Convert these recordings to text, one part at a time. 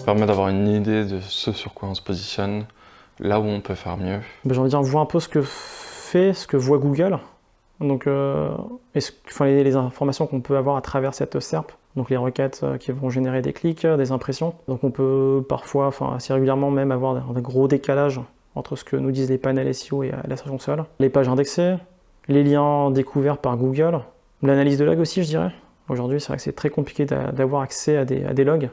permet d'avoir une idée de ce sur quoi on se positionne, là où on peut faire mieux. J'ai envie de dire, on voit un peu ce que voit Google. Donc, les informations qu'on peut avoir à travers cette SERP. Donc les requêtes qui vont générer des clics, des impressions. Donc on peut parfois, assez régulièrement même, avoir un gros décalage entre ce que nous disent les panels SEO et la Search Console. Les pages indexées, les liens découverts par Google, l'analyse de logs aussi, je dirais. Aujourd'hui, c'est vrai que c'est très compliqué d'avoir accès à des logs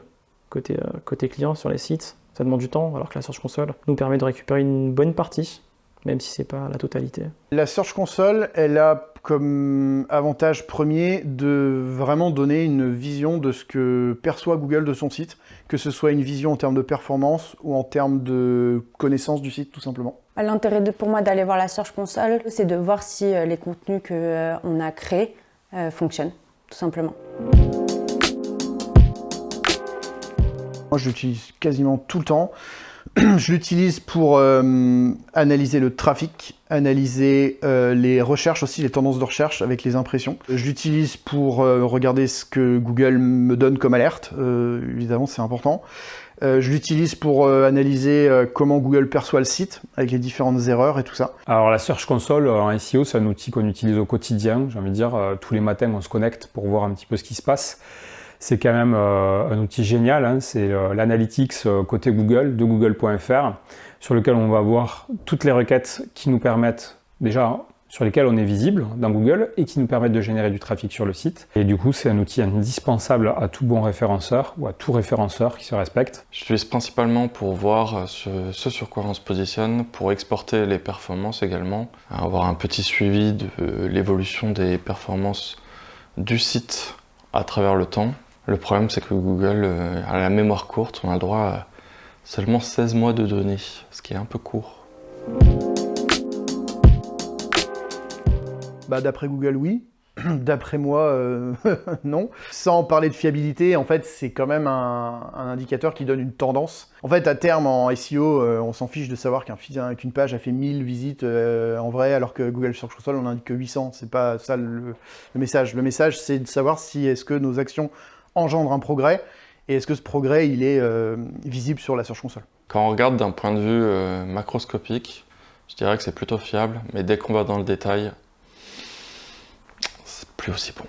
côté client sur les sites. Ça demande du temps, alors que la Search Console nous permet de récupérer une bonne partie, même si c'est pas la totalité. La Search Console, elle a comme avantage premier de vraiment donner une vision de ce que perçoit Google de son site, que ce soit une vision en termes de performance ou en termes de connaissance du site, tout simplement. L'intérêt pour moi d'aller voir la Search Console, c'est de voir si les contenus qu'on a créés fonctionnent, tout simplement. Moi, je l'utilise quasiment tout le temps. Je l'utilise pour analyser le trafic, analyser les recherches aussi, les tendances de recherche avec les impressions. Je l'utilise pour regarder ce que Google me donne comme alerte, évidemment c'est important. Je l'utilise pour analyser comment Google perçoit le site, avec les différentes erreurs et tout ça. Alors la Search Console en SEO, c'est un outil qu'on utilise au quotidien. J'ai envie de dire, tous les matins on se connecte pour voir un petit peu ce qui se passe. C'est quand même un outil génial, hein. C'est l'analytics côté Google, de google.fr, sur lequel on va voir toutes les requêtes qui nous permettent, déjà, sur lesquelles on est visible dans Google et qui nous permettent de générer du trafic sur le site. Et du coup, c'est un outil indispensable à tout bon référenceur ou à tout référenceur qui se respecte. J'utilise principalement pour voir ce sur quoi on se positionne, pour exporter les performances également, avoir un petit suivi de l'évolution des performances du site à travers le temps. Le problème, c'est que Google a la mémoire courte, on a le droit à seulement 16 mois de données, ce qui est un peu court. D'après Google, oui. D'après moi, non. Sans parler de fiabilité, en fait, c'est quand même un indicateur qui donne une tendance. En fait, à terme, en SEO, on s'en fiche de savoir qu'une page a fait 1000 visites en vrai, alors que Google Search Console, on n'indique que 800. C'est pas ça le message. Le message, c'est de savoir si est-ce que nos actions engendre un progrès, et est-ce que ce progrès il est visible sur la Search Console. Quand on regarde d'un point de vue macroscopique, je dirais que c'est plutôt fiable, mais dès qu'on va dans le détail, c'est plus aussi bon.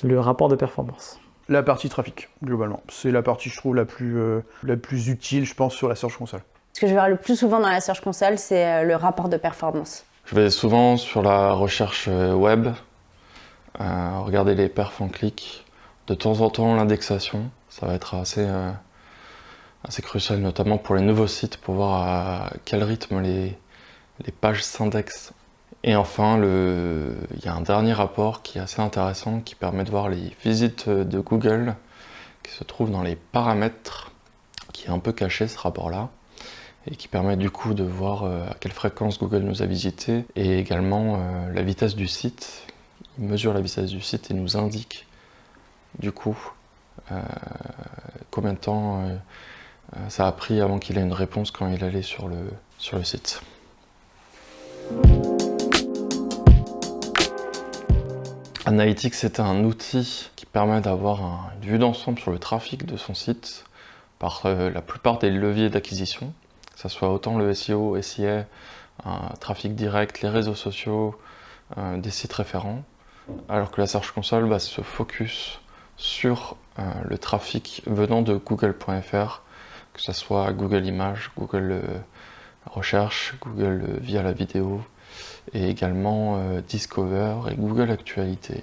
Le rapport de performance. La partie trafic, globalement. C'est la partie, je trouve, la plus utile, je pense, sur la Search Console. Ce que je vais voir le plus souvent dans la Search Console, c'est le rapport de performance. Je vais souvent sur la recherche web, regarder les perfs en clic. De temps en temps, l'indexation, ça va être assez crucial, notamment pour les nouveaux sites, pour voir à quel rythme les pages s'indexent. Et enfin, il y a un dernier rapport qui est assez intéressant, qui permet de voir les visites de Google, qui se trouve dans les paramètres, qui est un peu caché ce rapport-là, et qui permet du coup de voir à quelle fréquence Google nous a visités, et également la vitesse du site. Il mesure la vitesse du site et nous indique du coup combien de temps ça a pris avant qu'il ait une réponse quand il allait sur le site. Analytics, c'est un outil qui permet d'avoir une vue d'ensemble sur le trafic de son site par la plupart des leviers d'acquisition, que ce soit autant le SEO, SIA, trafic direct, les réseaux sociaux, des sites référents, alors que la Search Console va se focus sur le trafic venant de google.fr, que ce soit Google Images, Google Recherche, Google via la vidéo, et également Discover et Google Actualité.